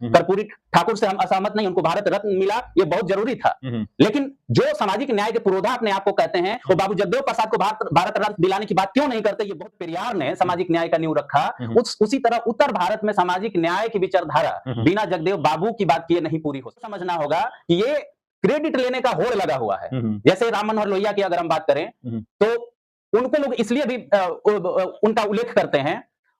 कर्पूरी ठाकुर से हम असहमत नहीं, उनको भारत रत्न मिला, ये बहुत जरूरी था। लेकिन जो सामाजिक न्याय के पुरोधा अपने आप को कहते हैं, वो बाबू जगदेव प्रसाद को भारत रत्न दिलाने की बात क्यों नहीं करते? ये बहुत पेरियार ने सामाजिक न्याय का नींव रखा। उसी तरह उत्तर भारत में सामाजिक न्याय की विचारधारा बिना जगदेव बाबू की बात किए नहीं पूरी हो। समझना होगा कि ये क्रेडिट लेने का होड़ लगा हुआ है। जैसे राम मनोहर लोहिया की अगर हम बात करें तो उनको लोग इसलिए भी उनका उल्लेख करते हैं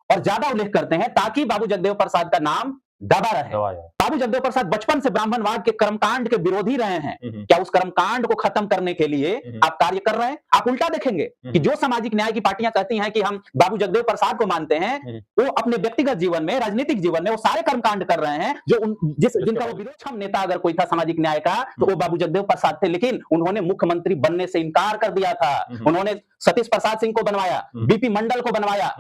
और ज्यादा उल्लेख करते हैं ताकि बाबू जगदेव प्रसाद का नाम दबा रहे। बाबू जगदेव प्रसाद बचपन से ब्राह्मणवाद के कर्मकांड के विरोधी रहे हैं। क्या उस कर्मकांड को खत्म करने के लिए आप कार्य कर रहे हैं? आप उल्टा देखेंगे कि जो सामाजिक न्याय की पार्टियां कहती हैं कि हम बाबू जगदेव प्रसाद को मानते हैं, वो अपने व्यक्तिगत जीवन में, राजनीतिक जीवन में वो सारे कर्मकांड कर रहे हैं जो जिनका वो विरोध नेता अगर कोई था सामाजिक न्याय का तो वो बाबू जगदेव प्रसाद थे। लेकिन उन्होंने मुख्यमंत्री बनने से इनकार कर दिया था। उन्होंने सतीश प्रसाद सिंह को बनवाया, बीपी मंडल को बनवाया।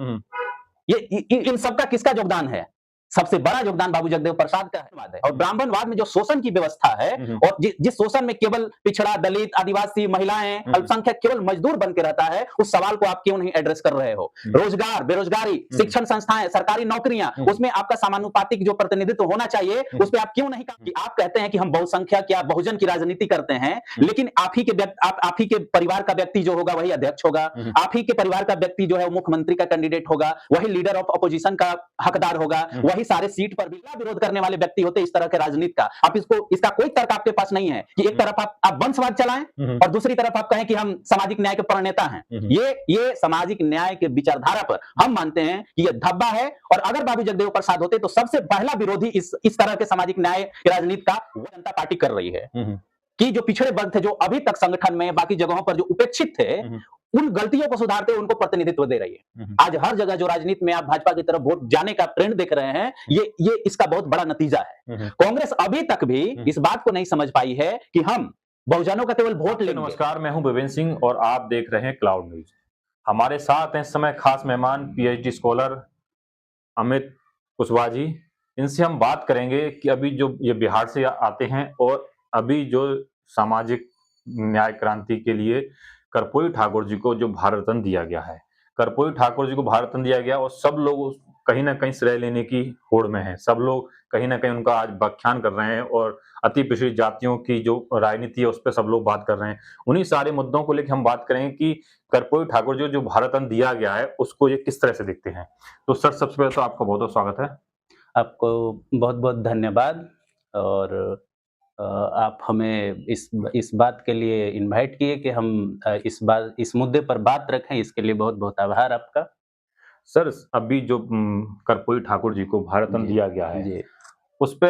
ये इन सबका किसका योगदान है? सबसे बड़ा योगदान बाबू जगदेव प्रसाद का है। और ब्राह्मणवाद में जो शोषण की व्यवस्था है और जिस शोषण में केवल पिछड़ा, दलित, आदिवासी, महिलाएं, अल्पसंख्यक केवल मजदूर बन के रहता है, उस सवाल को आप क्यों नहीं एड्रेस कर रहे हो? रोजगार, बेरोजगारी, शिक्षण संस्थाएं, सरकारी नौकरियां, उसमें आपका समानुपातिक जो प्रतिनिधित्व होना चाहिए उस पर आप क्यों नहीं काम? आप कहते हैं कि हम बहुसंख्यक या बहुजन की राजनीति करते हैं, लेकिन आप ही के परिवार का व्यक्ति जो होगा वही अध्यक्ष होगा, आप ही के परिवार का व्यक्ति जो है वो मुख्यमंत्री का कैंडिडेट होगा, वही लीडर ऑफ अपोजिशन का हकदार होगा, वही सारे सीट पर भी विरोध करने वाले व्यक्ति होते इस तरह के राजनीति का। आप इसका कोई तर्क आपके पास नहीं है कि एक तरफ आप वंशवाद चलाएं और दूसरी तरफ आप कहें कि हम सामाजिक न्याय के प्रणेता हैं। ये सामाजिक न्याय के विचारधारा पर हम मानते हैं कि ये धब्बा है। और अगर बाबू जगदेव प्रसाद होते तो सबसे पहला विरोधी इस तरह के सामाजिक न्याय की राजनीति का वो जनता पार्टी कर रही है कि जो पिछड़े वर्ग थे, जो अभी तक संगठन में बाकी जगहों पर जो उपेक्षित थे, उन गलतियों को सुधारते हुए उनको प्रतिनिधित्व दे रही है। आज हर जगह जो राजनीति में आप भाजपा की तरफ वोट जाने का ट्रेंड देख रहे हैं, ये इसका बहुत बड़ा नतीजा है। कांग्रेस अभी तक भी इस बात को नहीं समझ पाई है कि हम बहुजनों का केवल वोट लेंगे। नमस्कार, मैं हूं विपिन सिंह और आप देख रहे हैं क्लाउड न्यूज। हमारे साथ हैं इस समय खास मेहमान पीएचडी स्कॉलर अमित कुशवाहा जी। इनसे हम बात करेंगे कि अभी जो ये बिहार से आते हैं और अभी जो सामाजिक न्याय क्रांति के लिए कर्पूरी ठाकुर जी को जो भारत रत्न दिया गया है, कर्पूरी ठाकुर जी को भारत रत्न दिया गया और सब लोग कहीं ना कहीं श्रेय लेने की होड़ में हैं। सब लोग कहीं ना कहीं उनका आज व्याख्यान कर रहे हैं और अति पिछड़ी जातियों की जो राजनीति है उस पर सब लोग बात कर रहे हैं। उन्हीं सारे मुद्दों को लेकर हम बात करेंगे कि कर्पूरी ठाकुर जी जो भारत रत्न दिया गया है उसको ये किस तरह से देखते हैं। तो सर, सबसे पहले तो आपका बहुत बहुत स्वागत है। आपको बहुत बहुत धन्यवाद। और आप हमें इस बात के लिए इनवाइट किए कि हम इस मुद्दे पर बात रखें, इसके लिए बहुत बहुत आभार आपका। सर, अभी जो कर्पूरी ठाकुर जी को भारत रत्न दिया गया है उस पे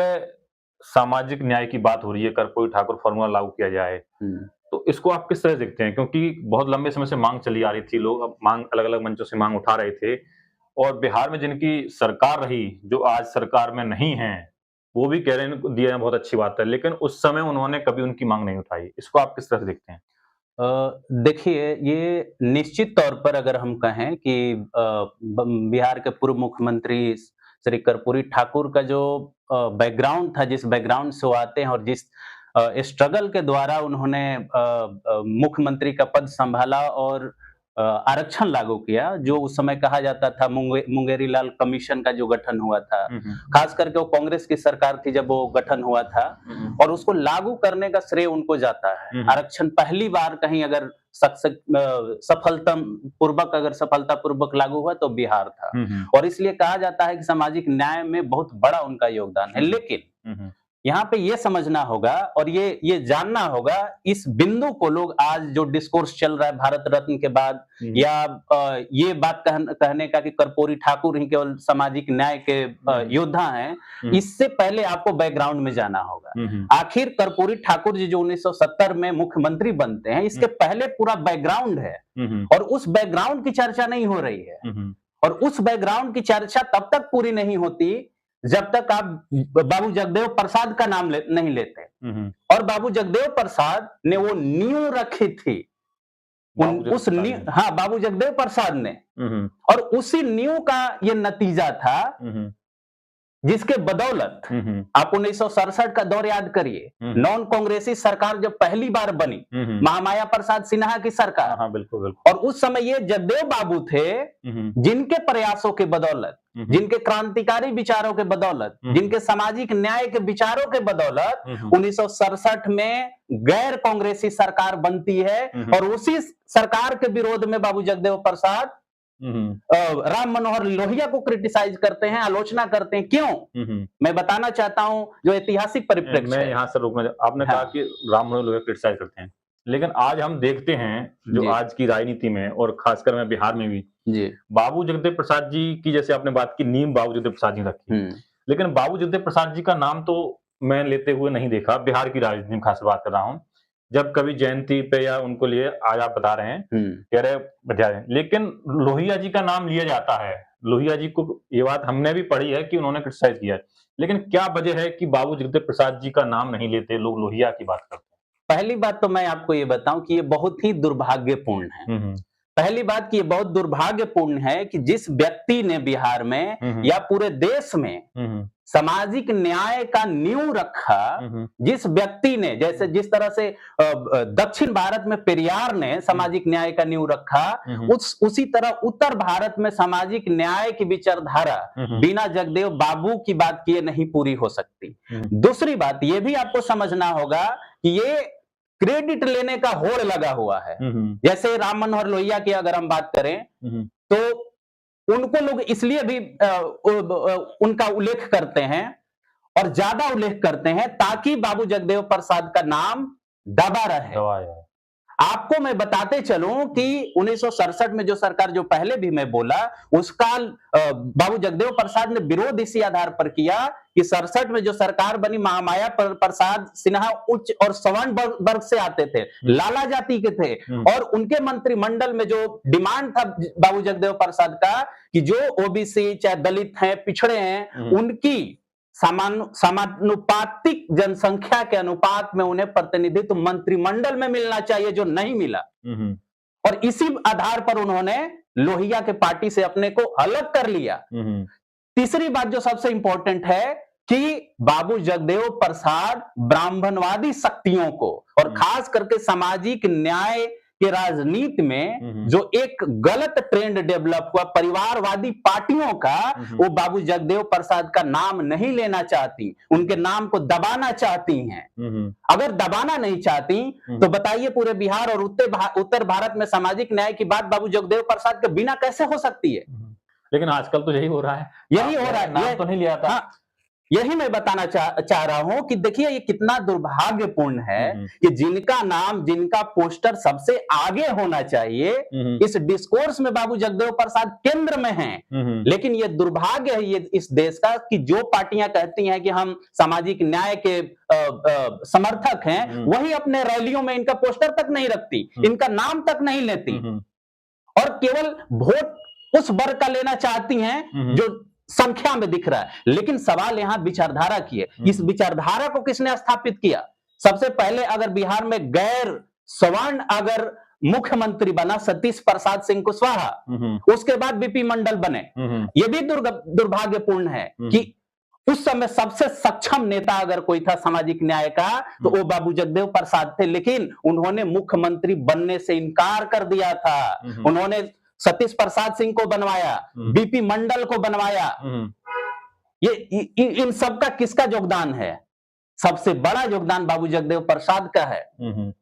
सामाजिक न्याय की बात हो रही है, कर्पूरी ठाकुर फॉर्मूला लागू किया जाए, तो इसको आप किस तरह देखते हैं? क्योंकि बहुत लंबे समय से मांग चली आ रही थी, लोग मांग अलग अलग मंचों से मांग उठा रहे थे और बिहार में जिनकी सरकार रही, जो आज सरकार में नहीं है, वो भी कह रहे हैं दिया बहुत अच्छी बात है, लेकिन उस समय उन्होंने कभी उनकी मांग नहीं उठाई। इसको आप किस तरह से देखते हैं? देखिए, ये निश्चित तौर पर अगर हम कहें कि बिहार के पूर्व मुख्यमंत्री श्री कर्पूरी ठाकुर का जो बैकग्राउंड था, जिस बैकग्राउंड से वो आते हैं और जिस स्ट्रगल के द्वारा उन्होंने मुख्यमंत्री का पद संभाला और आरक्षण लागू किया, जो उस समय कहा जाता था मुंगेरी लाल कमीशन का जो गठन हुआ था, खास करके वो कांग्रेस की सरकार थी जब वो गठन हुआ था, और उसको लागू करने का श्रेय उनको जाता है। आरक्षण पहली बार कहीं अगर सफलता पूर्वक लागू हुआ तो बिहार था, और इसलिए कहा जाता है कि सामाजिक न्याय में बहुत बड़ा उनका योगदान है। लेकिन यहाँ पे ये समझना होगा और ये जानना होगा, इस बिंदु को लोग आज जो डिस्कोर्स चल रहा है भारत रत्न के बाद, या ये बात कहने का कि कर्पूरी ठाकुर ही केवल सामाजिक न्याय के योद्धा हैं, इससे पहले आपको बैकग्राउंड में जाना होगा। आखिर कर्पूरी ठाकुर जी जो 1970 में मुख्यमंत्री बनते हैं, इसके पहले पूरा बैकग्राउंड है और उस बैकग्राउंड की चर्चा नहीं हो रही है। और उस बैकग्राउंड की चर्चा तब तक पूरी नहीं होती जब तक आप बाबू जगदेव प्रसाद का नाम नहीं लेते। और बाबू जगदेव प्रसाद ने वो नींव रखी थी, बाबू जगदेव प्रसाद ने, और उसी नींव का ये नतीजा था जिसके बदौलत आप 1967 का दौर याद करिए, नॉन कांग्रेसी सरकार जब पहली बार बनी, महामाया प्रसाद सिन्हा की सरकार, हाँ बिल्कुल बिल्कुल, और उस समय ये जगदेव बाबू थे जिनके प्रयासों के बदौलत, जिनके क्रांतिकारी विचारों के बदौलत, जिनके सामाजिक न्याय के विचारों के बदौलत 1967 में गैर कांग्रेसी सरकार बनती है, और उसी सरकार के विरोध में बाबू जगदेव प्रसाद राम मनोहर लोहिया को क्रिटिसाइज करते हैं, आलोचना करते हैं। क्यों? मैं बताना चाहता हूं जो ऐतिहासिक परिप्रेक्ष्य मैं है। यहाँ से रुकना, आपने कहा कि राम मनोहर लोहिया क्रिटिसाइज करते हैं, लेकिन आज हम देखते हैं जो आज की राजनीति में और खासकर मैं बिहार में भी जी, बाबू जगदेव प्रसाद जी की, जैसे आपने बात की, नीम बाबू जगदेव प्रसाद जी रखी, लेकिन बाबू जगदेव प्रसाद जी का नाम तो मैं लेते हुए नहीं देखा बिहार की राजनीति में, खास बात कर रहा हूँ। जब कभी जयंती पे या उनको लिए आज आप बता रहे हैं, कह रहे बता रहे हैं, लेकिन लोहिया जी का नाम लिया जाता है। लोहिया जी को ये बात हमने भी पढ़ी है कि उन्होंने क्रिटिसाइज किया है, लेकिन क्या वजह है कि बाबू जगदेव प्रसाद जी का नाम नहीं लेते, लोग लोहिया की बात करते हैं? पहली बात तो मैं आपको ये बताऊं कि ये बहुत ही दुर्भाग्यपूर्ण है। पहली बात कि ये बहुत दुर्भाग्यपूर्ण है कि जिस व्यक्ति ने बिहार में या पूरे देश में सामाजिक न्याय का नींव रखा, जिस व्यक्ति ने, जैसे जिस तरह से दक्षिण भारत में पेरियार ने सामाजिक न्याय का नींव रखा, उसी तरह उत्तर भारत में सामाजिक न्याय की विचारधारा बिना जगदेव बाबू की बात किए नहीं पूरी हो सकती। दूसरी बात ये भी आपको समझना होगा कि ये क्रेडिट लेने का होड़ लगा हुआ है। जैसे राम मनोहर लोहिया की अगर हम बात करें तो उनको लोग इसलिए भी उनका उल्लेख करते हैं और ज्यादा उल्लेख करते हैं ताकि बाबू जगदेव प्रसाद का नाम दबा रहे। आपको मैं बताते चलूं कि 1967 में जो सरकार, जो पहले भी मैं बोला, उसका बाबू जगदेव प्रसाद ने विरोध इसी आधार पर किया कि 67 में जो सरकार बनी, महामाया प्रसाद सिन्हा उच्च और सवर्ण वर्ग से आते थे, लाला जाति के थे, और उनके मंत्रिमंडल में जो डिमांड था बाबू जगदेव प्रसाद का कि जो ओबीसी चाहे दलित हैं, पिछड़े हैं, उनकी समानुपातिक जनसंख्या के अनुपात में उन्हें प्रतिनिधित्व मंत्रिमंडल में मिलना चाहिए, जो नहीं मिला। और इसी आधार पर उन्होंने लोहिया के पार्टी से अपने को अलग कर लिया। तीसरी बात जो सबसे इंपॉर्टेंट है कि बाबू जगदेव प्रसाद ब्राह्मणवादी शक्तियों को और खास करके सामाजिक न्याय के राजनीति में जो एक गलत ट्रेंड डेवलप हुआ परिवारवादी पार्टियों का, वो बाबू जगदेव प्रसाद का नाम नहीं लेना चाहती, उनके नाम को दबाना चाहती हैं। अगर दबाना नहीं चाहती तो बताइए पूरे बिहार और उत्तर भारत में सामाजिक न्याय की बात बाबू जगदेव प्रसाद के बिना कैसे हो सकती है? लेकिन आजकल तो यही हो रहा है, यही हो रहा है, नाम तो नहीं लिया था। हाँ, यही मैं बताना चाह रहा हूं कि देखिए ये कितना दुर्भाग्यपूर्ण है कि जिनका नाम, जिनका पोस्टर सबसे आगे होना चाहिए, इस डिस्कोर्स में बाबू जगदेव प्रसाद केंद्र में हैं। लेकिन ये दुर्भाग्य है ये इस देश का कि जो पार्टियां कहती हैं कि हम सामाजिक न्याय के समर्थक हैं, वही अपने रैलियों में इनका पोस्टर तक नहीं रखती, इनका नाम तक नहीं लेती, और केवल वोट उस वर्ग का लेना चाहती हैं जो संख्या में दिख रहा है। लेकिन सवाल यहां विचारधारा की है। इस विचारधारा को किसने स्थापित किया? सबसे पहले अगर बिहार में गैर सवर्ण अगर मुख्यमंत्री बना सतीश प्रसाद सिंह कुशवाहा, उसके बाद बीपी मंडल बने। यह भी दुर्भाग्यपूर्ण है कि उस समय सबसे सक्षम नेता अगर कोई था सामाजिक न्याय का तो वो बाबू जगदेव प्रसाद थे, लेकिन उन्होंने मुख्यमंत्री बनने से इनकार कर दिया था। उन्होंने सतीश प्रसाद सिंह को बनवाया, बीपी मंडल को बनवाया। ये इन सब का किसका योगदान है? सबसे बड़ा योगदान बाबू जगदेव प्रसाद का है।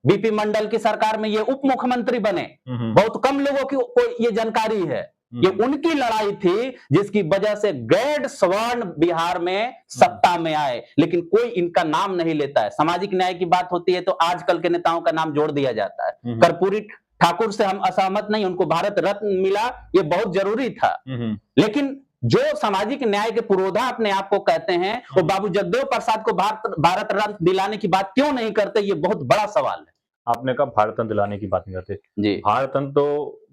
बीपी मंडल की सरकार में ये उप मुख्यमंत्री बने, बहुत कम लोगों को ये जानकारी है। ये उनकी लड़ाई थी जिसकी वजह से गैर सवर्ण बिहार में सत्ता में आए, लेकिन कोई इनका नाम नहीं लेता है। सामाजिक न्याय की बात होती है तो आजकल के नेताओं का नाम जोड़ दिया जाता है। कर्पूरी ठाकुर से हम असहमत नहीं, उनको भारत रत्न मिला, ये बहुत जरूरी था, लेकिन जो सामाजिक न्याय के पुरोधा अपने आप को कहते हैं वो बाबू जगदेव प्रसाद को भारत रत्न दिलाने की बात क्यों नहीं करते? ये बहुत बड़ा सवाल है। आपने कहा भारत रत्न दिलाने की बात नहीं करते जी, भारत रत्न तो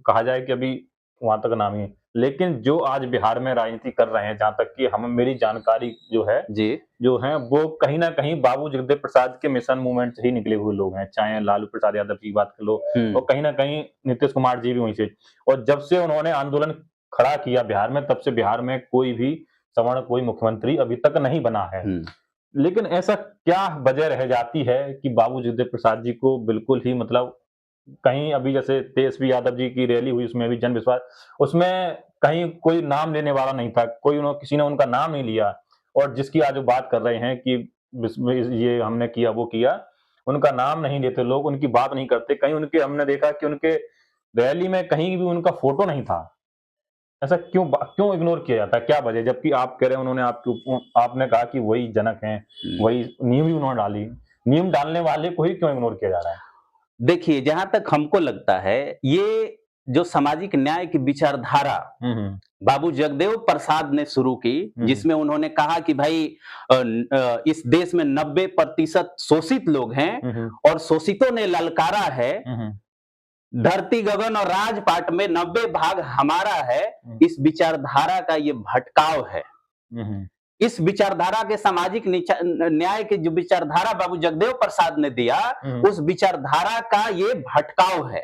कहा जाए कि अभी वहां तक नाम ही है, लेकिन जो आज बिहार में राजनीति कर रहे हैं, जहां तक कि मेरी जानकारी जो है जी, जो है वो कहीं ना कहीं बाबू जगदेव प्रसाद के मिशन मूवमेंट से ही निकले हुए लोग हैं। चाहे लालू प्रसाद यादव की बात कर लो, और कहीं ना कहीं नीतीश कुमार जी भी वहीं से। और जब से उन्होंने आंदोलन खड़ा किया बिहार में, तब से बिहार में कोई भी सवर्ण कोई मुख्यमंत्री अभी तक नहीं बना है। लेकिन ऐसा क्या वजह रह जाती है कि बाबू जगदेव प्रसाद जी को बिल्कुल ही मतलब कहीं अभी जैसे तेजस्वी यादव जी की रैली हुई उसमें भी जन विश्वास, उसमें कहीं कोई नाम लेने वाला नहीं था, किसी ने उनका नाम नहीं लिया, और जिसकी आज वो बात कर रहे हैं कि ये हमने किया वो किया, उनका नाम नहीं लेते लोग, उनकी बात नहीं करते। कहीं उनके हमने देखा कि उनके रैली में कहीं भी उनका फोटो नहीं था। ऐसा क्यों इग्नोर किया जाता है, क्या वजह? जबकि आप कह रहे हैं उन्होंने आपने कहा कि वही जनक हैं, वही नियम भी उन्होंने डाली, नियम डालने वाले को ही क्यों इग्नोर किया जा रहा है? देखिए, जहां तक हमको लगता है, ये जो सामाजिक न्याय की विचारधारा बाबू जगदेव प्रसाद ने शुरू की, जिसमें उन्होंने कहा कि भाई इस देश में 90% शोषित लोग हैं और शोषितों ने ललकारा है, धरती गगन और राजपाट में 90 भाग हमारा है। इस विचारधारा का ये भटकाव है। इस विचारधारा के सामाजिक न्याय के जो विचारधारा बाबू जगदेव प्रसाद ने दिया, उस विचारधारा का ये भटकाव है।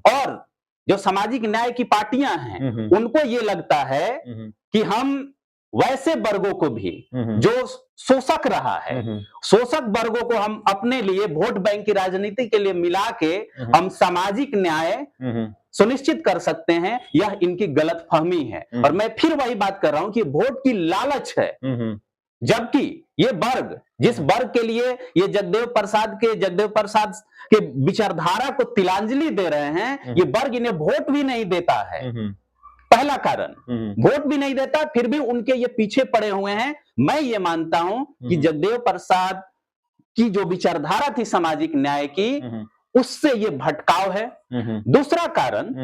और जो सामाजिक न्याय की पार्टियां हैं, उनको ये लगता है कि हम वैसे वर्गों को भी जो शोषक रहा है, शोषक वर्गों को हम अपने लिए वोट बैंक की राजनीति के लिए मिला के हम सामाजिक न्याय सुनिश्चित कर सकते हैं। यह इनकी गलतफहमी है। और मैं फिर वही बात कर रहा हूं कि वोट की लालच है, जबकि ये वर्ग, जिस वर्ग के लिए ये जगदेव प्रसाद के विचारधारा को तिलांजलि दे रहे हैं, ये वर्ग इन्हें वोट भी नहीं देता है। पहला कारण, वोट भी नहीं देता, फिर भी उनके ये पीछे पड़े हुए हैं। मैं ये मानता हूं कि जगदेव प्रसाद की जो विचारधारा थी सामाजिक न्याय की, उससे ये भटकाव है। दूसरा कारण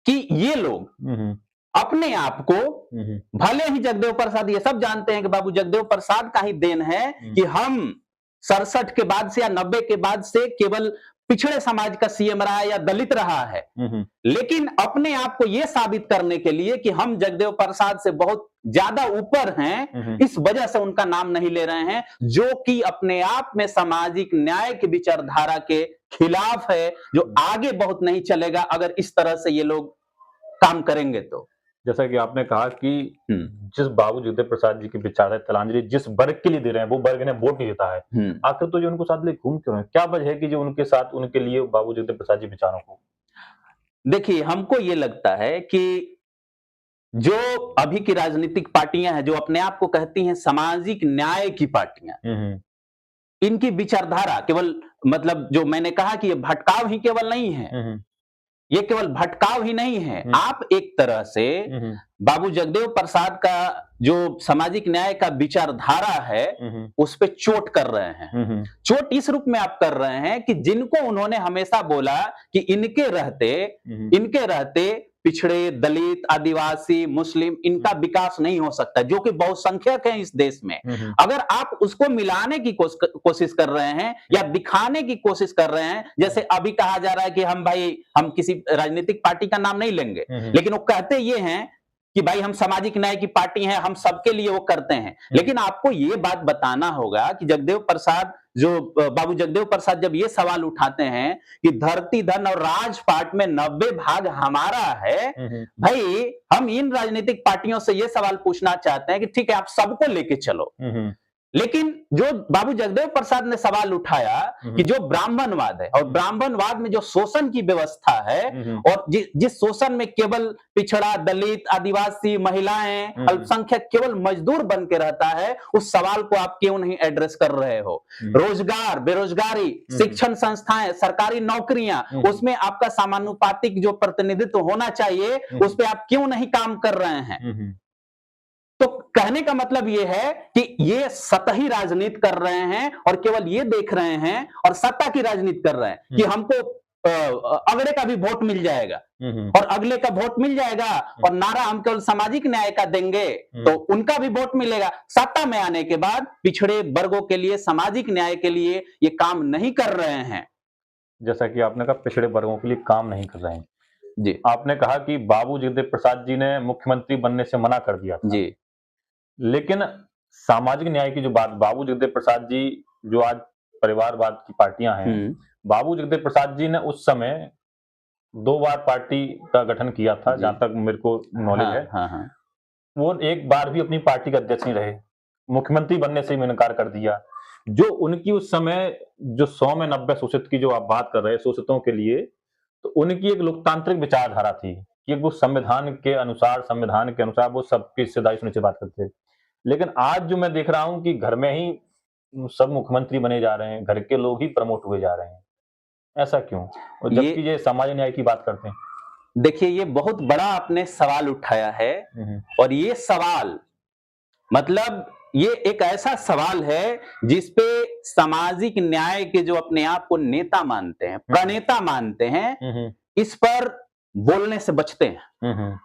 कि ये लोग अपने आप को, भले ही जगदेव प्रसाद ये सब जानते हैं कि बाबू जगदेव प्रसाद का ही देन है कि हम 67 के बाद से या 90 के बाद से केवल पिछड़े समाज का सीएम रहा है या दलित रहा है, लेकिन अपने आप को यह साबित करने के लिए कि हम जगदेव प्रसाद से बहुत ज्यादा ऊपर हैं, इस वजह से उनका नाम नहीं ले रहे हैं, जो कि अपने आप में सामाजिक न्याय की विचारधारा के खिलाफ है, जो आगे बहुत नहीं चलेगा अगर इस तरह से ये लोग काम करेंगे तो। जैसा कि आपने कहा कि जिस बाबू जगदेव प्रसाद जी की विचारधारा तिलांजलि जिस वर्ग के लिए दे रहे हैं, वो वर्ग इन्हें वोट नहीं देता है। आखिर तो जो उनको साथ लेके घूम क्यों रहे हैं? क्या वजह है कि जो उनके साथ, उनके लिए बाबू जगदेव प्रसाद जी विचारों को? देखिए, हमको ये लगता है कि जो अभी की राजनीतिक पार्टियां हैं, जो अपने आप को कहती हैं सामाजिक न्याय की पार्टियां, इनकी विचारधारा केवल, मतलब जो मैंने कहा कि ये भटकाव ही केवल नहीं है, ये केवल भटकाव ही नहीं है। आप एक तरह से बाबू जगदेव प्रसाद का जो सामाजिक न्याय का विचारधारा है, उस पे चोट कर रहे हैं। चोट इस रूप में आप कर रहे हैं कि जिनको उन्होंने हमेशा बोला कि इनके रहते पिछड़े, दलित, आदिवासी, मुस्लिम, इनका विकास नहीं हो सकता, जो कि बहुसंख्यक हैं इस देश में। अगर आप उसको मिलाने की कोशिश कर रहे हैं या दिखाने की कोशिश कर रहे हैं, जैसे अभी कहा जा रहा है कि हम किसी राजनीतिक पार्टी का नाम नहीं लेंगे, लेकिन वो कहते ये हैं कि भाई हम सामाजिक न्याय की पार्टी हैं, हम सबके लिए वो करते हैं। लेकिन आपको ये बात बताना होगा कि बाबू जगदेव प्रसाद जब ये सवाल उठाते हैं कि धरती, धन और राजपाट में 90 भाग हमारा है, भाई हम इन राजनीतिक पार्टियों से ये सवाल पूछना चाहते हैं कि ठीक है, आप सबको लेके चलो, लेकिन जो बाबू जगदेव प्रसाद ने सवाल उठाया कि जो ब्राह्मणवाद है, और ब्राह्मणवाद में जो शोषण की व्यवस्था है, और जिस शोषण में केवल पिछड़ा, दलित, आदिवासी, महिलाएं, अल्पसंख्यक केवल मजदूर बन के रहता है, उस सवाल को आप क्यों नहीं एड्रेस कर रहे हो? रोजगार, बेरोजगारी, शिक्षण संस्थाएं, सरकारी नौकरियां, उसमें आपका समानुपातिक जो प्रतिनिधित्व होना चाहिए, उस पर आप क्यों नहीं काम कर रहे हैं? तो कहने का मतलब यह है कि ये सतही राजनीति कर रहे हैं और केवल ये देख रहे हैं और सत्ता की राजनीति कर रहे हैं कि हमको अगले का भी वोट मिल जाएगा, और अगले का वोट मिल जाएगा और नारा हम केवल सामाजिक न्याय का देंगे तो उनका भी वोट मिलेगा। सत्ता में आने के बाद पिछड़े वर्गों के लिए, सामाजिक न्याय के लिए ये काम नहीं कर रहे हैं। जैसा कि आपने कहा पिछड़े वर्गों के लिए काम नहीं कर रहे हैं जी। आपने कहा कि बाबू जगदेव प्रसाद जी ने मुख्यमंत्री बनने से मना कर दिया था। जी। लेकिन सामाजिक न्याय की जो बात, बाबू जगदेव प्रसाद जी जो आज परिवारवाद की पार्टियां हैं, बाबू जगदेव प्रसाद जी ने उस समय 2 बार पार्टी का गठन किया था, जहां तक मेरे को नॉलेज है। वो एक बार भी अपनी पार्टी का अध्यक्ष नहीं रहे, मुख्यमंत्री बनने से ही इनकार कर दिया। जो उनकी उस समय जो 100 में 90 शोषित की जो आप बात कर रहे हैं, शोषितों के लिए, तो उनकी एक लोकतांत्रिक विचारधारा थी कि वो संविधान के अनुसार वो सबकी हिस्सेदारी सुनिश्चित बात करते थे। लेकिन आज जो मैं देख रहा हूँ कि घर में ही सब मुख्यमंत्री बने जा रहे हैं, घर के लोग ही प्रमोट हुए जा रहे हैं। ऐसा क्यों? और जबकि ये सामाजिक न्याय की बात करते हैं। देखिए, ये बहुत बड़ा आपने सवाल उठाया है, और ये सवाल मतलब ये एक ऐसा सवाल है जिसपे सामाजिक न्याय के जो अपने आप को नेता मानते हैं, प्रणेता मानते हैं, इस पर बोलने से बचते हैं।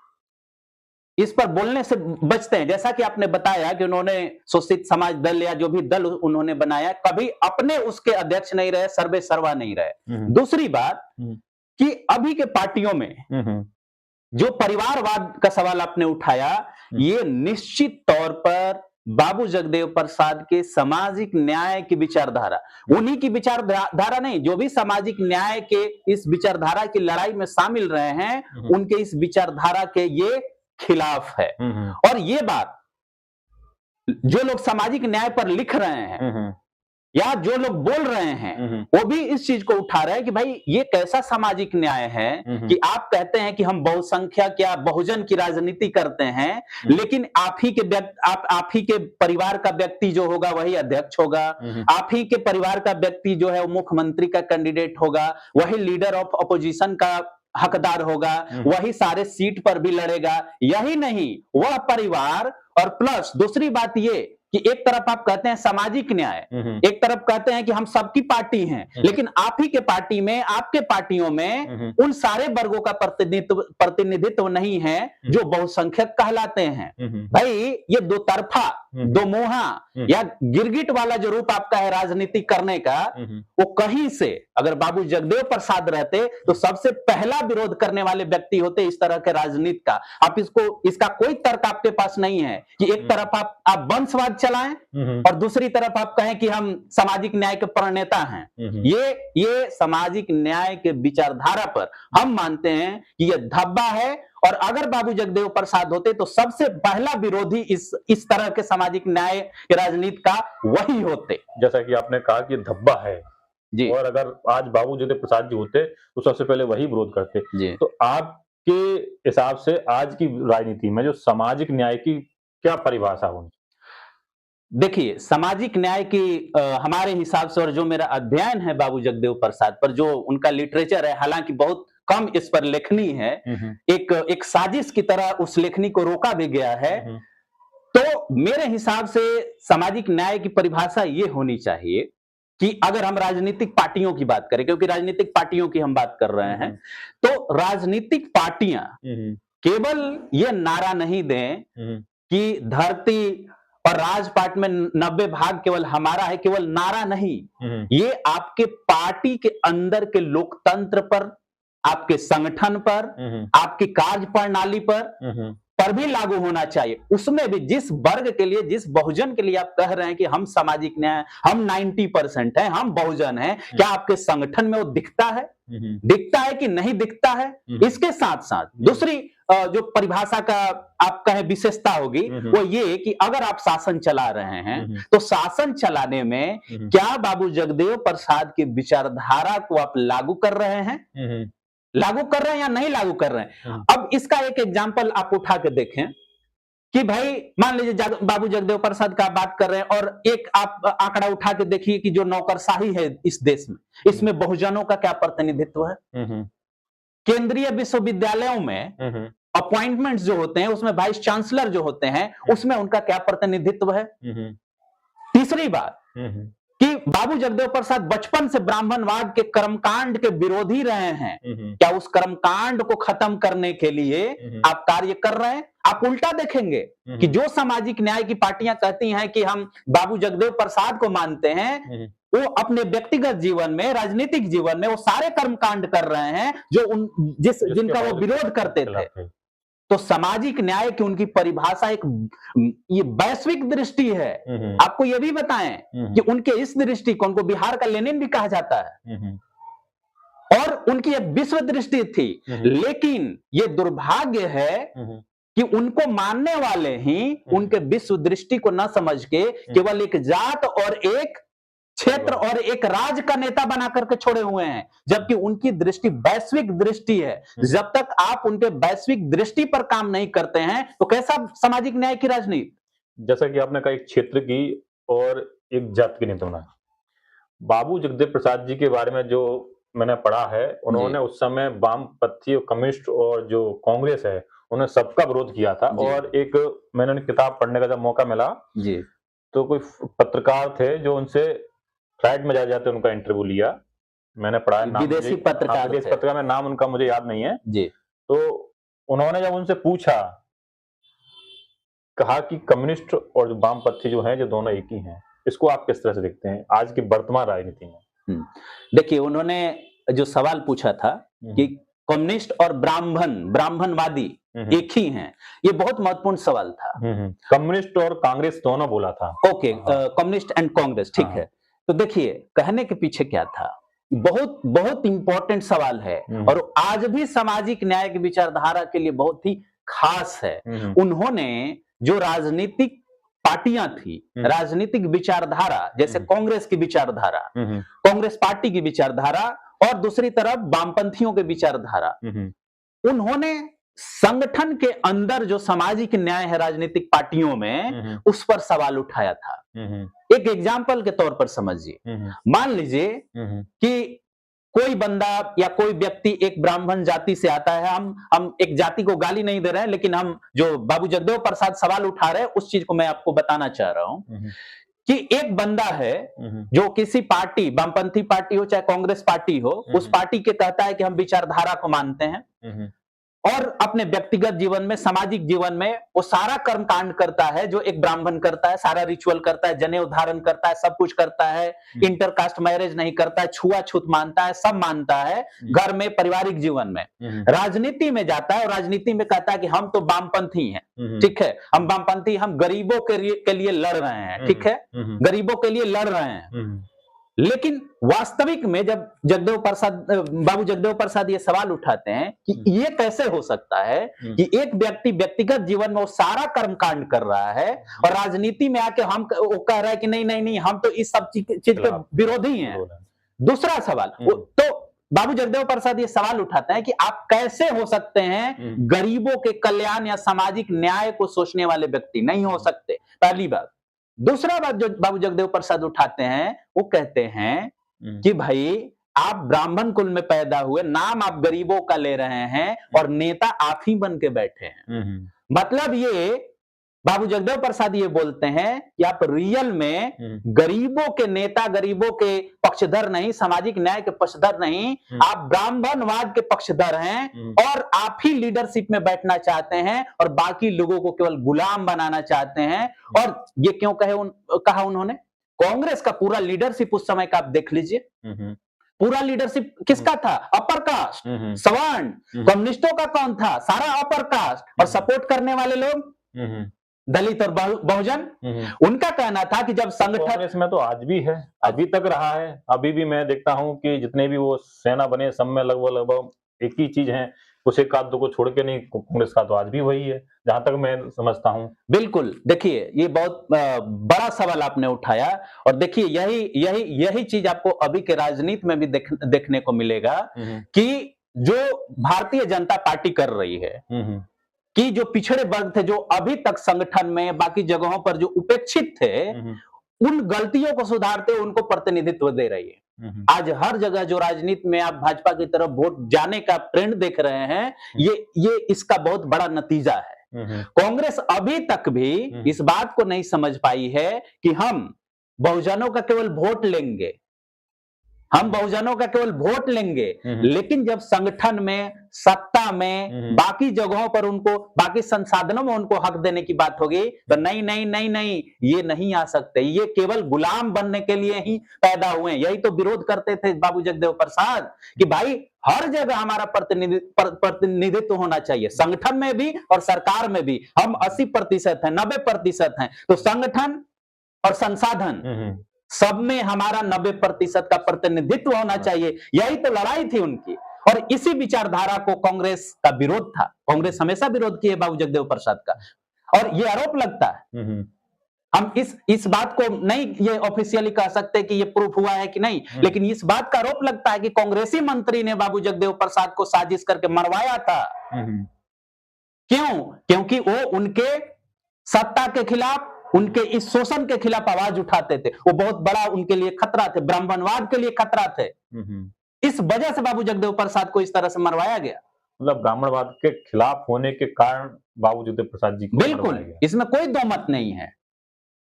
इस पर बोलने से बचते हैं। जैसा कि आपने बताया कि उन्होंने शोषित समाज दल या जो भी दल उन्होंने बनाया, कभी अपने उसके अध्यक्ष नहीं रहे, सर्वे सर्वा नहीं रहे। दूसरी बात कि अभी के पार्टियों में जो परिवारवाद का सवाल आपने उठाया, ये निश्चित तौर पर बाबू जगदेव प्रसाद के सामाजिक न्याय की विचारधारा, उन्हीं की विचारधारा नहीं, जो भी सामाजिक न्याय के इस विचारधारा की लड़ाई में शामिल रहे हैं, उनके इस विचारधारा के ये खिलाफ है। और ये बात जो लोग सामाजिक न्याय पर लिख रहे हैं या जो लोग बोल रहे हैं, वो भी इस चीज को उठा रहे हैं कि भाई ये कैसा सामाजिक न्याय है कि आप कहते हैं कि हम बहुसंख्यक या बहुजन की राजनीति करते हैं, लेकिन आप ही के परिवार का व्यक्ति जो होगा वही अध्यक्ष होगा, आप ही के परिवार का व्यक्ति जो है वो मुख्यमंत्री का कैंडिडेट होगा, वही लीडर ऑफ अपोजिशन का हकदार होगा, वही सारे सीट पर भी लड़ेगा। यही नहीं, वह परिवार, और प्लस दूसरी बात ये कि एक तरफ आप कहते हैं सामाजिक न्याय, एक तरफ कहते हैं कि हम सबकी पार्टी हैं, लेकिन आप ही के पार्टी में, आपके पार्टियों में उन सारे वर्गों का प्रतिनिधित्व नहीं है जो बहुसंख्यक कहलाते हैं। भाई ये दो तरफा, दो मुहा या गिरगिट वाला जो रूप आपका है राजनीति करने का, वो कहीं से अगर बाबू जगदेव प्रसाद रहते तो सबसे पहला विरोध करने वाले व्यक्ति होते इस तरह के राजनीति का। आप इसका कोई तर्क आपके पास नहीं है कि एक तरफ आप वंशवाद चलाएं और दूसरी तरफ आप कहें कि हम सामाजिक न्याय के प्रणेता हैं। ये सामाजिक न्याय के विचारधारा पर हम मानते हैं कि ये धब्बा है, और अगर बाबू जगदेव प्रसाद होते तो सबसे पहला विरोधी इस तरह के सामाजिक न्याय के राजनीति का वही होते। जैसा कि आपने कहा कि धब्बा है जी, और अगर आज बाबू जगदेव प्रसाद जी होते तो सबसे पहले वही विरोध करते जी। तो आपके हिसाब से आज की राजनीति में जो सामाजिक न्याय की क्या परिभाषा होनी? देखिए, सामाजिक न्याय की हमारे हिसाब से, और जो मेरा अध्ययन है बाबू जगदेव प्रसाद पर, जो उनका लिटरेचर है, हालांकि बहुत कम इस पर लेखनी है, एक साजिश की तरह उस लेखनी को रोका भी गया है। तो मेरे हिसाब से सामाजिक न्याय की परिभाषा ये होनी चाहिए कि अगर हम राजनीतिक पार्टियों की बात करें, क्योंकि राजनीतिक पार्टियों की हम बात कर रहे हैं, तो राजनीतिक पार्टियां केवल ये नारा नहीं दें कि धरती और राजपाट में 90 भाग केवल हमारा है, केवल नारा नहीं, ये आपके पार्टी के अंदर के लोकतंत्र पर, आपके संगठन पर, आपकी कार्य प्रणाली पर भी लागू होना चाहिए। उसमें भी जिस वर्ग के लिए, जिस बहुजन के लिए आप कह रहे हैं कि हम सामाजिक न्याय, हम 90% हैं, हम बहुजन हैं, क्या आपके संगठन में वो दिखता है? दिखता है कि नहीं दिखता है? इसके साथ साथ दूसरी जो परिभाषा का आप कहें विशेषता होगी, वो ये कि अगर आप शासन चला रहे हैं तो शासन चलाने में क्या बाबू जगदेव प्रसाद की विचारधारा को आप लागू कर रहे हैं, लागू कर रहे हैं या नहीं लागू कर रहे हैं? अब इसका एक एग्जांपल आप उठा के देखें कि भाई मान लीजिए बाबू जगदेव प्रसाद का बात कर रहे हैं, और एक आप आंकड़ा उठा के देखिए कि जो नौकरशाही है इस देश में, इसमें बहुजनों का क्या प्रतिनिधित्व है? केंद्रीय विश्वविद्यालयों में अपॉइंटमेंट्स जो होते हैं, उसमें वाइस चांसलर जो होते हैं, उसमें उनका क्या प्रतिनिधित्व है? तीसरी बात कि बाबू जगदेव प्रसाद बचपन से ब्राह्मणवाद के कर्मकांड के विरोधी रहे हैं, क्या उस कर्मकांड को खत्म करने के लिए आप कार्य कर रहे हैं? आप उल्टा देखेंगे कि जो सामाजिक न्याय की पार्टियां कहती हैं कि हम बाबू जगदेव प्रसाद को मानते हैं, वो अपने व्यक्तिगत जीवन में, राजनीतिक जीवन में वो सारे कर्मकांड कर रहे हैं जो जिनका वो विरोध करते थे। तो सामाजिक न्याय की उनकी परिभाषा एक ये वैश्विक दृष्टि है। आपको ये भी बताएं कि उनके इस दृष्टिकोण को बिहार का लेनिन भी कहा जाता है, और उनकी एक विश्व दृष्टि थी। लेकिन ये दुर्भाग्य है कि उनको मानने वाले ही उनके विश्व दृष्टि को न समझ के केवल एक जात और एक क्षेत्र और एक राज्य का नेता बना करके छोड़े हुए हैं, जबकि उनकी दृष्टि वैश्विक दृष्टि है। जब तक आप उनके वैश्विक दृष्टि पर काम नहीं करते हैं तो कैसा सामाजिक न्याय की राजनीति? जैसा कि आपने कहा, एक क्षेत्र की और एक जात की नेता होना। बाबू जगदेव प्रसाद जी के बारे में जो मैंने पढ़ा है, उन्होंने उस समय वामपंथी और कम्युनिस्ट और जो कांग्रेस है, उन्होंने सबका विरोध किया था। और एक मैंने उनकी किताब पढ़ने का जब मौका मिला जी, तो कोई पत्रकार थे जो उनसे फ्लाइट में जाते उनका इंटरव्यू लिया। मैंने पढ़ा है, विदेशी पत्रकार, विदेशी पत्रकार में नाम उनका मुझे याद नहीं है जी। तो उन्होंने जब उनसे पूछा, कहा कि कम्युनिस्ट और जो वामपंथी जो हैं, जो दोनों एक ही हैं, इसको आप किस तरह से देखते हैं आज की वर्तमान राजनीति में? देखिए, उन्होंने जो सवाल पूछा था कि कम्युनिस्ट और ब्राह्मणवादी एक ही हैं, ये बहुत महत्वपूर्ण सवाल था। कम्युनिस्ट और कांग्रेस दोनों बोला था। ओके, कम्युनिस्ट एंड कांग्रेस, ठीक है। तो देखिए, कहने के पीछे क्या था, बहुत बहुत इंपॉर्टेंट सवाल है और आज भी सामाजिक न्याय की विचारधारा के लिए बहुत ही खास है। उन्होंने जो राजनीतिक पार्टियां थी, राजनीतिक विचारधारा, जैसे कांग्रेस की विचारधारा, कांग्रेस पार्टी की विचारधारा और दूसरी तरफ वामपंथियों की विचारधारा, उन्होंने संगठन के अंदर जो सामाजिक न्याय है राजनीतिक पार्टियों में, उस पर सवाल उठाया था। एक एग्जाम्पल के तौर पर समझिए, मान लीजिए कि कोई बंदा या कोई व्यक्ति एक ब्राह्मण जाति से आता है, हम एक जाति को गाली नहीं दे रहे हैं, लेकिन हम जो बाबू जगदेव प्रसाद सवाल उठा रहे हैं उस चीज को मैं आपको बताना चाह रहा हूं कि एक बंदा है जो किसी पार्टी, वामपंथी पार्टी हो चाहे कांग्रेस पार्टी हो, उस पार्टी के कहता है कि हम विचारधारा को मानते हैं और अपने व्यक्तिगत जीवन में, सामाजिक जीवन में वो सारा कर्म कांड करता है जो एक ब्राह्मण करता है, सारा रिचुअल करता है, जनेऊ धारण करता है, सब कुछ करता है, इंटरकास्ट मैरिज नहीं करता है, छुआछूत मानता है, सब मानता है घर में, पारिवारिक जीवन में। राजनीति में जाता है और राजनीति में कहता है कि हम तो वामपंथी हैं, ठीक है, हम वामपंथी, हम गरीबों के लिए लड़ रहे हैं, ठीक है, गरीबों के लिए लड़ रहे हैं। लेकिन वास्तविक में जब बाबू जगदेव प्रसाद ये सवाल उठाते हैं कि ये कैसे हो सकता है कि एक व्यक्ति व्यक्तिगत जीवन में वो सारा कर्मकांड कर रहा है और राजनीति में आके वो कह रहा है कि नहीं नहीं नहीं, हम तो इस सब चीज के विरोधी हैं। दूसरा सवाल, तो बाबू जगदेव प्रसाद ये सवाल उठाते हैं कि आप कैसे हो सकते हैं गरीबों के कल्याण या सामाजिक न्याय को सोचने वाले व्यक्ति? नहीं हो सकते, पहली बात। दूसरा बात जो बाबू जगदेव प्रसाद उठाते हैं, वो कहते हैं कि भाई आप ब्राह्मण कुल में पैदा हुए, नाम आप गरीबों का ले रहे हैं और नेता आप ही बन के बैठे हैं। मतलब ये बाबू जगदेव प्रसाद ये बोलते हैं कि आप रियल में गरीबों के नेता, गरीबों के पक्षधर नहीं, सामाजिक न्याय के पक्षधर नहीं, आप ब्राह्मणवाद के पक्षधर हैं और आप ही लीडरशिप में बैठना चाहते हैं और बाकी लोगों को केवल गुलाम बनाना चाहते हैं। और ये क्यों कहा उन्होंने? कांग्रेस का पूरा लीडरशिप उस समय का आप देख लीजिए, पूरा लीडरशिप किसका था? अपर कास्ट, सवर्ण। कम्युनिस्टों का कौन था? सारा अपर कास्ट। और सपोर्ट करने वाले लोग दलित और बहुजन। उनका कहना था कि जब संगठन, इसमें तो आज भी है, अभी तक रहा है। अभी भी मैं देखता हूं कि जितने भी वो सेना बने, सब में लगभग एक ही चीज है, उस एक आध दो को छोड़ के नहीं। कांग्रेस का तो आज भी वही है, जहां तक मैं समझता हूं। बिल्कुल, देखिए ये बहुत बड़ा सवाल आपने उठाया और देखिए यही चीज आपको अभी के राजनीति में भी देखने को मिलेगा कि जो भारतीय जनता पार्टी कर रही है कि जो पिछड़े वर्ग थे, जो अभी तक संगठन में, बाकी जगहों पर जो उपेक्षित थे, उन गलतियों को सुधारते हुए उनको प्रतिनिधित्व दे रही है। आज हर जगह जो राजनीति में आप भाजपा की तरफ वोट जाने का ट्रेंड देख रहे हैं, ये इसका बहुत बड़ा नतीजा है। कांग्रेस अभी तक भी इस बात को नहीं समझ पाई है कि हम बहुजनों का केवल वोट लेंगे, हम बहुजनों का केवल वोट लेंगे, लेकिन जब संगठन में, सत्ता में, बाकी जगहों पर उनको, बाकी संसाधनों में उनको हक देने की बात होगी तो नहीं नहीं नहीं नहीं, ये नहीं आ सकते, ये केवल गुलाम बनने के लिए ही पैदा हुए हैं। यही तो विरोध करते थे बाबू जगदेव प्रसाद कि भाई हर जगह हमारा प्रतिनिधित्व होना चाहिए, संगठन में भी और सरकार में भी। हम 80% हैं, 90% हैं, तो संगठन और संसाधन सब में हमारा 90% का प्रतिनिधित्व होना चाहिए। यही तो लड़ाई थी उनकी। और इसी विचारधारा को कांग्रेस का विरोध था। कांग्रेस हमेशा विरोध किए बाबू जगदेव प्रसाद का, और ये आरोप लगता है, हम इस बात को नहीं ये ऑफिशियली कह सकते कि ये प्रूफ हुआ है कि नहीं, लेकिन इस बात का आरोप लगता है कि कांग्रेसी मंत्री ने बाबू जगदेव प्रसाद को साजिश करके मरवाया था। क्यों? क्योंकि वो उनके सत्ता के खिलाफ, उनके इस शोषण के खिलाफ आवाज उठाते थे। वो बहुत बड़ा उनके लिए खतरा थे, ब्राह्मणवाद के लिए खतरा थे। इस वजह से बाबू जगदेव प्रसाद को इस तरह से मरवाया गया। मतलब ब्राह्मणवाद के खिलाफ होने के कारण बाबू जगदेव प्रसाद जी को बिल्कुल, इसमें कोई दो मत नहीं है।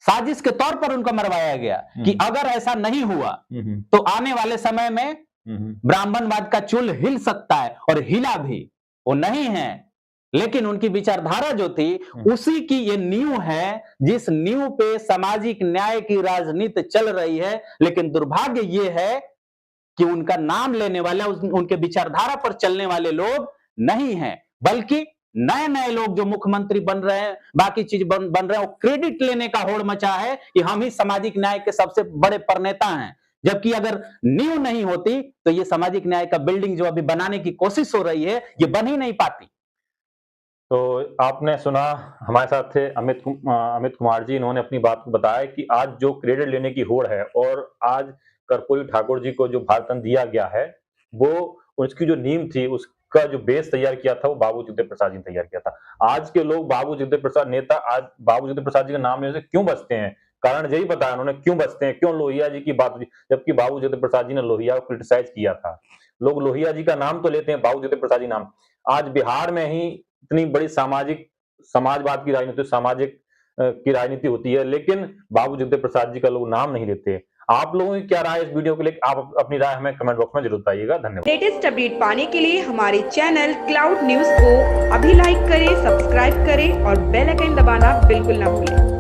साजिश के तौर पर उनको मरवाया गया कि अगर ऐसा नहीं हुआ तो आने वाले समय में ब्राह्मणवाद का चूल हिल सकता है, और हिला भी। वो नहीं है, लेकिन उनकी विचारधारा जो थी उसी की ये नींव है, जिस नींव पे सामाजिक न्याय की राजनीति चल रही है। लेकिन दुर्भाग्य ये है कि उनका नाम लेने वाले, उनके विचारधारा पर चलने वाले लोग नहीं हैं, बल्कि नए नए लोग जो मुख्यमंत्री बन रहे हैं, बाकी चीज बन रहे हैं, वो क्रेडिट लेने का होड़ मचा है कि हम ही सामाजिक न्याय के सबसे बड़े प्रणेता हैं। जबकि अगर नींव नहीं होती तो ये सामाजिक न्याय का बिल्डिंग जो अभी बनाने की कोशिश हो रही है, ये बन ही नहीं पाती। तो आपने सुना, हमारे साथ थे अमित कुमार जी। इन्होंने अपनी बात बताया कि आज जो क्रेडिट लेने की होड़ है, और आज कर्पूरी ठाकुर जी को जो भारत रत्न दिया गया है, वो उसकी जो नींव थी, उसका जो बेस तैयार किया था, वो बाबू जगदेव प्रसाद जी ने तैयार किया था। आज के लोग बाबू जगदेव प्रसाद नेता आज बाबू जगदेव प्रसाद जी का नाम लेने से क्यों बचते हैं? कारण यही बताया उन्होंने, क्यों बचते हैं, क्यों लोहिया जी की बात हुई, जबकि बाबू जगदेव प्रसाद जी ने लोहिया को क्रिटिसाइज किया था। लोग लोहिया जी का नाम तो लेते हैं, बाबू जगदेव प्रसाद जी नाम। आज बिहार में ही इतनी बड़ी समाजवाद की राजनीति, सामाजिक की राजनीति होती है, लेकिन बाबू जगदेव प्रसाद जी का लोग नाम नहीं लेते। आप लोगों की क्या राय इस वीडियो के लिए? आप अपनी राय हमें कमेंट बॉक्स में जरूर बताइएगा। धन्यवाद। लेटेस्ट अपडेट पाने के लिए हमारे चैनल क्लाउड न्यूज को अभी लाइक करें, सब्सक्राइब करें और बेल आइकन दबाना बिल्कुल ना भूलें।